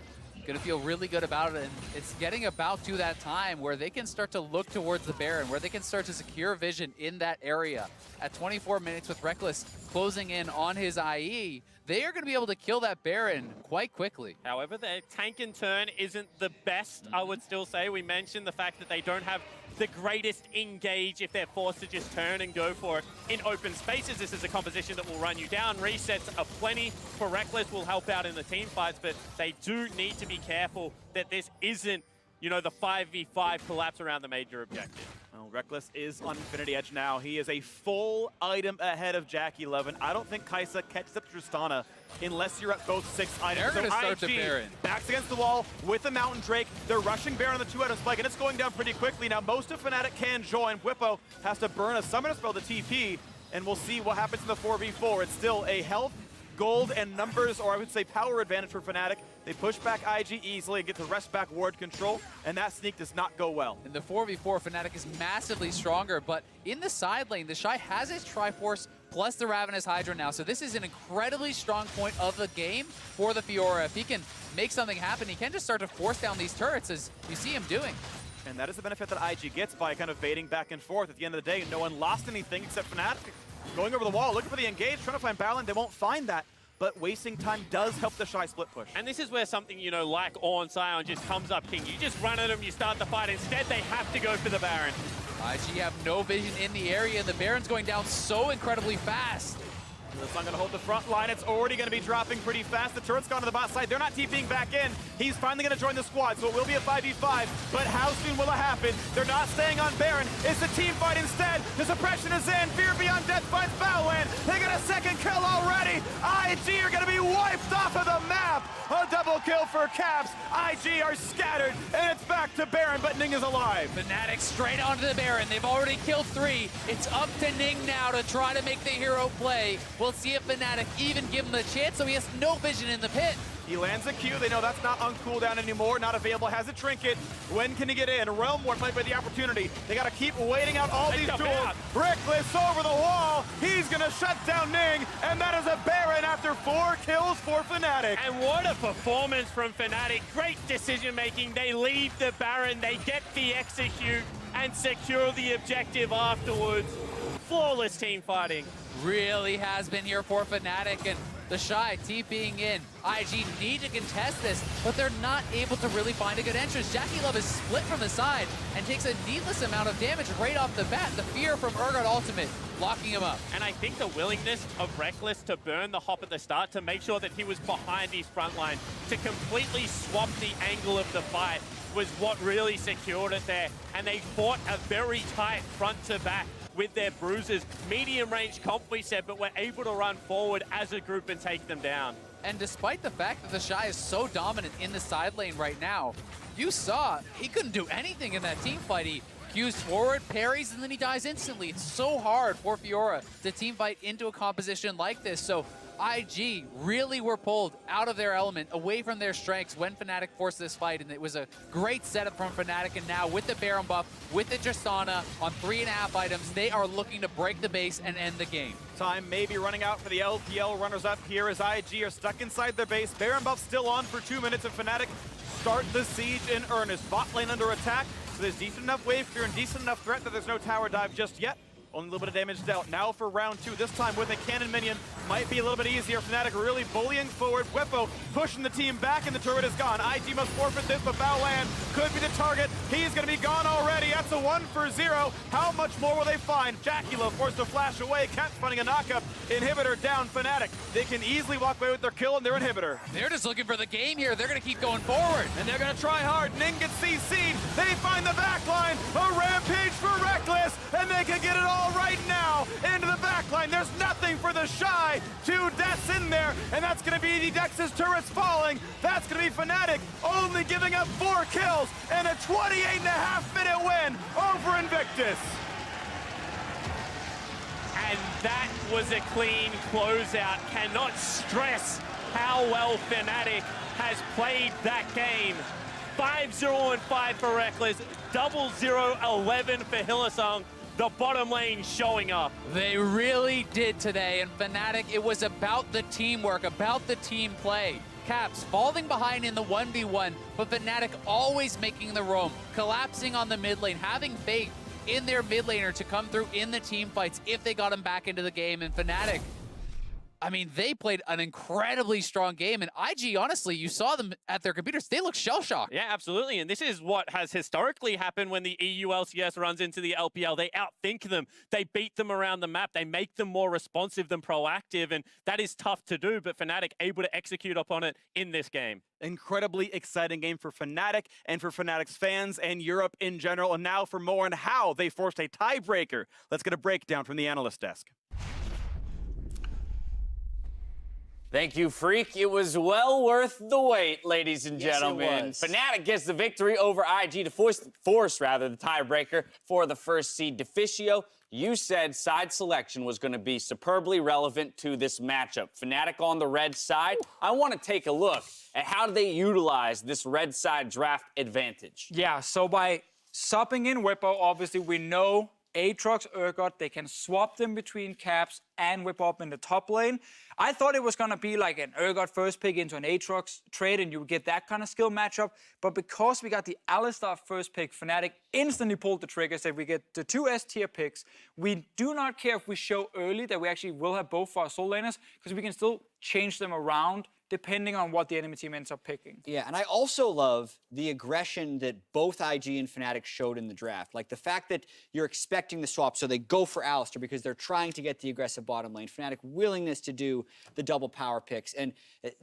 Gonna feel really good about it, and it's getting about to that time where they can start to look towards the Baron, where they can start to secure vision in that area. At 24 minutes with Rekkles closing in on his IE, they are gonna be able to kill that Baron quite quickly. However, their tank and turn isn't the best, I would still say. We mentioned the fact that they don't have the greatest engage if they're forced to just turn and go for it in open spaces. This is a composition that will run you down. Resets are plenty for Rekkles, will help out in the team fights, but they do need to be careful that this isn't, you know, the 5v5 collapse around the major objective. Well, Rekkles is on Infinity Edge now. He is a full item ahead of JackeyLove, and I don't think Kai'Sa catches up to Tristana unless you're at both 6 items. They're going to start the IG Baron. backs against the wall with the Mountain Drake. They're rushing Baron on the 2-item spike, and it's going down pretty quickly. Now, most of Fnatic can join. Bwipo has to burn a summoner spell to TP, and we'll see what happens in the 4v4. It's still a health, gold, and numbers, or I would say power advantage for Fnatic. They push back IG easily and get the rest back ward control, and that sneak does not go well. In the 4v4, Fnatic is massively stronger, but in the side lane, the Shy has his Triforce plus the Ravenous Hydra now, so this is an incredibly strong point of the game for the Fiora. If he can make something happen, he can just start to force down these turrets, as you see him doing. And that is the benefit that IG gets by kind of baiting back and forth. At the end of the day, no one lost anything except Fnatic going over the wall, looking for the engage, trying to find Baolan. They won't find that. But wasting time does help the Shy split push. And this is where something, you know, like Ornn Sion just comes up king. You just run at them, you start the fight. Instead, they have to go for the Baron. IG have no vision in the area, and the Baron's going down so incredibly fast. Hillsong gonna hold the front line. It's already gonna be dropping pretty fast. The turret's gone to the bot side. They're not TPing back in. He's finally gonna join the squad, so it will be a 5v5. But how soon will it happen? They're not staying on Baron. It's a team fight instead. The suppression is in. Fear Beyond Death finds Battleland. They got a second kill already. IG are gonna be wiped off of the map. A double kill for Caps. IG are scattered, and it's back to Baron, but Ning is alive. Fnatic straight onto the Baron. They've already killed 3. It's up to Ning now to try to make the hero play. We'll see if Fnatic even give him the chance, so he has no vision in the pit. He lands a Q. They know that's not on cooldown anymore. Not available. Has a trinket. When can he get in? Realm Ward might be the opportunity. They got to keep waiting out all these duels. Reckless over the wall. He's going to shut down Ning. And that is a Baron after 4 kills for Fnatic. And what a performance from Fnatic. Great decision making. They leave the Baron. They get the execute and secure the objective afterwards. Flawless team fighting. Really has been here for Fnatic, and the Shy TPing in. IG need to contest this, but they're not able to really find a good entrance. Jackie Love is split from the side and takes a needless amount of damage right off the bat. The fear from Urgot Ultimate locking him up. And I think the willingness of Reckless to burn the hop at the start to make sure that he was behind his front line, to completely swap the angle of the fight, was what really secured it there. And they fought a very tight front to back with their bruisers. Medium range comp, we said, but were able to run forward as a group and take them down. And despite the fact that the Shy is so dominant in the side lane right now, you saw he couldn't do anything in that team fight. He Q's forward, parries, and then he dies instantly. It's so hard for Fiora to team fight into a composition like this. So IG really were pulled out of their element, away from their strengths when Fnatic forced this fight, and it was a great setup from Fnatic. And now with the Baron buff, with the Tristana on 3.5 items, they are looking to break the base and end the game. Time may be running out for the LPL runners-up here as IG are stuck inside their base. Baron buff still on for 2 minutes, and Fnatic start the siege in earnest. Bot lane under attack, so there's decent enough wave clear and decent enough threat that there's no tower dive just yet. Only a little bit of damage dealt. Now for round 2, this time with a cannon minion. Might be a little bit easier. Fnatic really bullying forward. Whippo pushing the team back, and the turret is gone. IG must forfeit this, but Baolan could be the target. He's going to be gone already. That's a 1 for 0. How much more will they find? Jackula forced to flash away. Caps finding a knockup. Inhibitor down. Fnatic. They can easily walk away with their kill and their inhibitor. They're just looking for the game here. They're going to keep going forward. And they're going to try hard. Ning gets CC'd. They find the backline. A rampage for Reckless, and they can get it all right now into the backline. There's nothing for the Shy. 2 deaths in there, and that's going to be the Dex's turrets falling. That's going to be Fnatic only giving up 4 kills and a 28.5-minute win over Invictus. And that was a clean closeout. Cannot stress how well Fnatic has played that game. 5-0-5 for Reckless, 0-0-11 for Hillsong. The bottom lane showing up. They really did today, and Fnatic, it was about the teamwork, about the team play. Caps falling behind in the 1v1, but Fnatic always making the roam, collapsing on the mid lane, having faith in their mid laner to come through in the team fights if they got him back into the game. And Fnatic, I mean, they played an incredibly strong game, and IG, honestly, you saw them at their computers. They look shell-shocked. Yeah, absolutely. And this is what has historically happened when the EU LCS runs into the LPL. They outthink them. They beat them around the map. They make them more responsive than proactive, and that is tough to do, but Fnatic able to execute upon it in this game. Incredibly exciting game for Fnatic and for Fnatic's fans and Europe in general. And now for more on how they forced a tiebreaker. Let's get a breakdown from the analyst desk. Thank you, Freak. It was well worth the wait, ladies and gentlemen. Yes, it was. Fnatic gets the victory over IG to force the tiebreaker for the first seed. Deficio, you said side selection was going to be superbly relevant to this matchup. Fnatic on the red side. I want to take a look at how they utilize this red side draft advantage. Yeah, so by subbing in Whippo, obviously we know Aatrox, Urgot, they can swap them between Caps and Whip up in the top lane. I thought it was going to be like an Urgot first pick into an Aatrox trade and you would get that kind of skill matchup. But because we got the Alistar first pick, Fnatic instantly pulled the trigger, said we get the 2 S-tier picks. We do not care if we show early that we actually will have both for our soul laners because we can still change them around depending on what the enemy team ends up picking. Yeah, and I also love the aggression that both IG and Fnatic showed in the draft. Like the fact that you're expecting the swap, so they go for Alistar because they're trying to get the aggressive bottom lane. Fnatic willingness to do the double power picks, and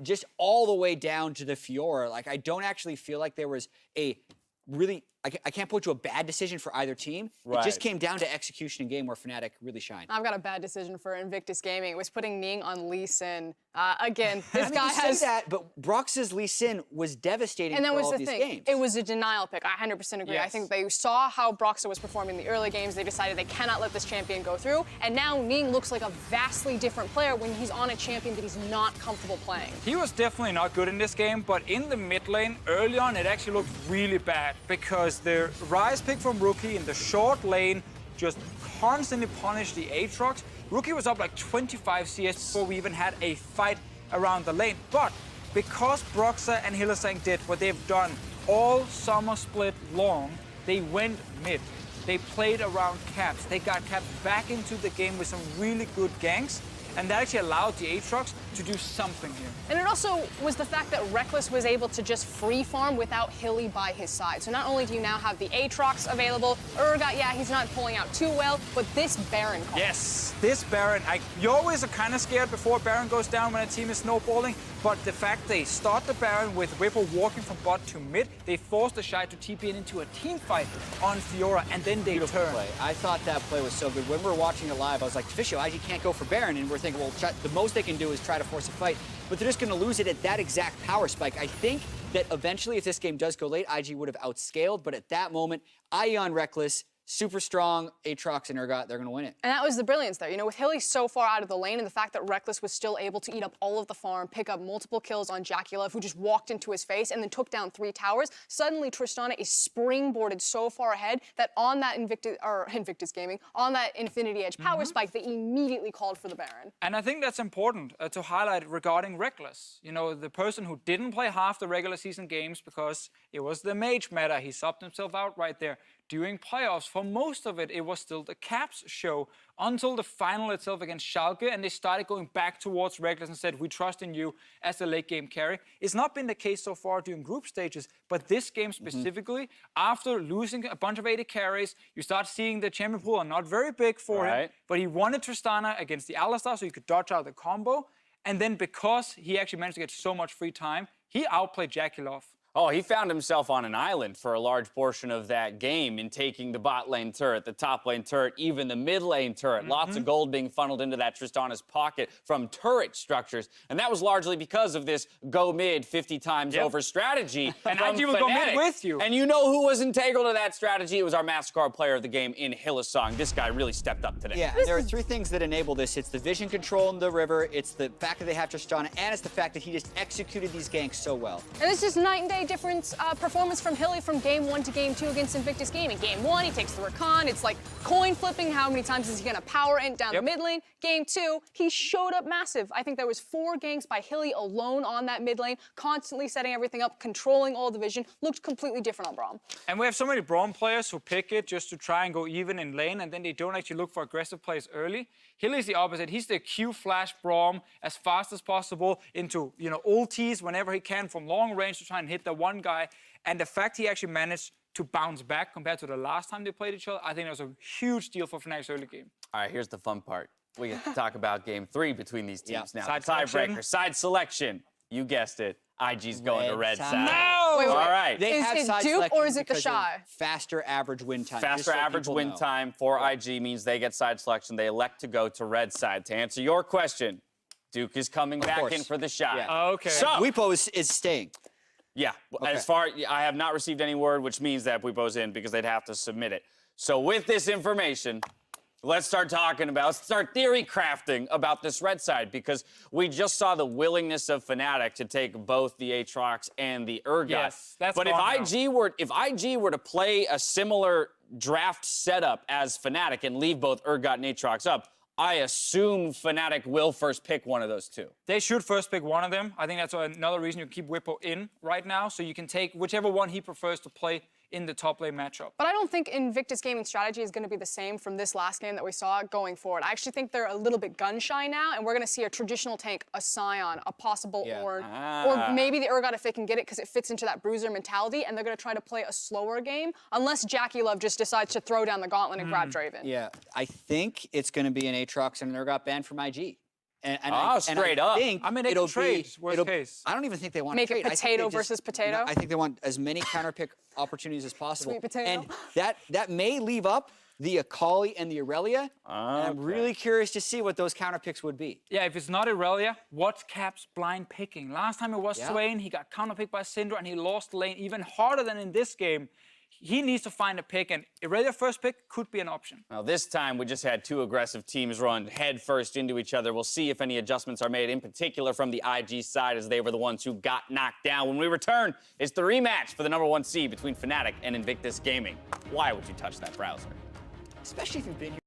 just all the way down to the Fiora. Like I don't actually feel like there was a really, I can't point to a bad decision for either team. It just came down to execution in game where Fnatic really shined. I've got a bad decision for Invictus Gaming. It was putting Ning on Lee Sin. Again, this guy you has... say that, but Brox's Lee Sin was devastating And that for was all the of these thing. games. It was a denial pick. I 100% agree. I Yes. think they saw how Broxa was performing in the early games. They decided they cannot let this champion go through. And now Ning looks like a vastly different player when he's on a champion that he's not comfortable playing. He was definitely not good in this game, but in the mid lane, early on, it actually looked really bad because the Rise pick from Rookie in the short lane just constantly punished the Aatrox. Rookie was up like 25 CS before we even had a fight around the lane. But because Broxa and Hylissang did what they've done all summer split long, they went mid. They played around caps. They got caps back into the game with some really good ganks. And that actually allowed the Aatrox to do something here. And it also was the fact that Reckless was able to just free farm without Hilly by his side. So not only do you now have the Aatrox available, Urgot, yeah, he's not pulling out too well, but this Baron call. Yes, this Baron, you always are kind of scared before Baron goes down when a team is snowballing, but the fact they start the Baron with Whipple walking from bot to mid, they force the Shy to TP in into a team fight on Fiora, and then they turn. Play. I thought that play was so good. When we were watching it live, I was like, Fisho, IG can't go for Baron, and we're thinking, well, the most they can do is try to force a fight, but they're just going to lose it at that exact power spike. I think that eventually, if this game does go late, IG would have outscaled, but at that moment, Ion Reckless, super strong, Aatrox and Urgot, they're going to win it. And that was the brilliance there. You know, with Hilly so far out of the lane and the fact that Reckless was still able to eat up all of the farm, pick up multiple kills on Jackie-Love, who just walked into his face and then took down 3 towers, suddenly Tristana is springboarded so far ahead that on that Invictus Gaming, on that Infinity Edge power spike, they immediately called for the Baron. And I think that's important to highlight regarding Reckless. You know, the person who didn't play half the regular season games because it was the mage meta. He subbed himself out right there. During playoffs, for most of it, it was still the Caps show until the final itself against Schalke, and they started going back towards Reckless and said, we trust in you as the late game carry. It's not been the case so far during group stages, but this game specifically, after losing a bunch of 80 carries, you start seeing the champion pool are not very big for him, but he wanted Tristana against the Alistar so he could dodge out the combo, and then because he actually managed to get so much free time, he outplayed Jackie-Love. Oh, he found himself on an island for a large portion of that game in taking the bot lane turret, the top lane turret, even the mid lane turret. Lots of gold being funneled into that Tristana's pocket from turret structures. And that was largely because of this go mid 50 times over strategy. And from IG will go mid with you. And you know who was integral to that strategy? It was our MasterCard player of the game in Hylissang. This guy really stepped up today. Yeah, there are 3 things that enable this. It's the vision control in the river, it's the fact that they have Tristana, and it's the fact that he just executed these ganks so well. And it's just night and day difference performance from Hilly from game 1 to game 2 against Invictus Gaming. Game 1, he takes the Rakan. It's like coin flipping. How many times is he going to power in down the mid lane? Game 2, he showed up massive. I think there was 4 ganks by Hilly alone on that mid lane, constantly setting everything up, controlling all the vision. Looked completely different on Braum. And we have so many Braum players who pick it just to try and go even in lane, and then they don't actually look for aggressive plays early. Hilly's the opposite. He's the Q flash Braum as fast as possible into, ultis whenever he can from long range to try and hit the one guy. And the fact he actually managed to bounce back compared to the last time they played each other, I think that was a huge deal for Fnatic's early game. All right, here's the fun part. We get to talk about game 3 between these teams now. Side Tiebreaker, side selection. You guessed it. IG's going to red side. No! Wait. All right. Is it side Duke selection or is it the because of Shy? Faster average win time. Faster just so average people win know. time for IG means they get side selection. They elect to go to red side. To answer your question, Duke is coming back course. in for the Shy. Yeah. Okay. So, Wipo is staying. yeah, as far I have not received any word, which means that Wipo's in because they'd have to submit it. So with this information, let's start theory crafting about this red side, because we just saw the willingness of Fnatic to take both the Aatrox and the Urgot. Yes, that's but gone if IG were to play a similar draft setup as Fnatic and leave both Urgot and Aatrox up, I assume Fnatic will first pick one of those 2. They should first pick one of them. I think that's another reason you keep Whippo in right now, so you can take whichever one he prefers to play in the top lane matchup. But I don't think Invictus Gaming strategy is going to be the same from this last game that we saw going forward. I actually think they're a little bit gun-shy now, and we're going to see a traditional tank, a Scion, a possible Ornn, or maybe the Urgot if they can get it because it fits into that bruiser mentality, and they're going to try to play a slower game, unless Jackie Love just decides to throw down the gauntlet and grab Draven. Yeah, I think it's going to be an Aatrox and an Urgot ban from IG. And straight up. I mean, they can trade, worst case. I don't even think they want Make to trade. it potato versus potato? No, I think they want as many counterpick opportunities as possible. Sweet potato. And that may leave up the Akali and the Irelia. And I'm really curious to see what those counterpicks would be. Yeah, if it's not Irelia, what's Cap's blind picking? Last time it was Swain, he got counterpicked by Syndra, and he lost the lane even harder than in this game. He needs to find a pick, and Irelia first pick could be an option. Now, this time, we just had two aggressive teams run head first into each other. We'll see if any adjustments are made, in particular from the IG side, as they were the ones who got knocked down. When we return, it's the rematch for the #1 seed between Fnatic and Invictus Gaming. Why would you touch that browser? Especially if you've been here.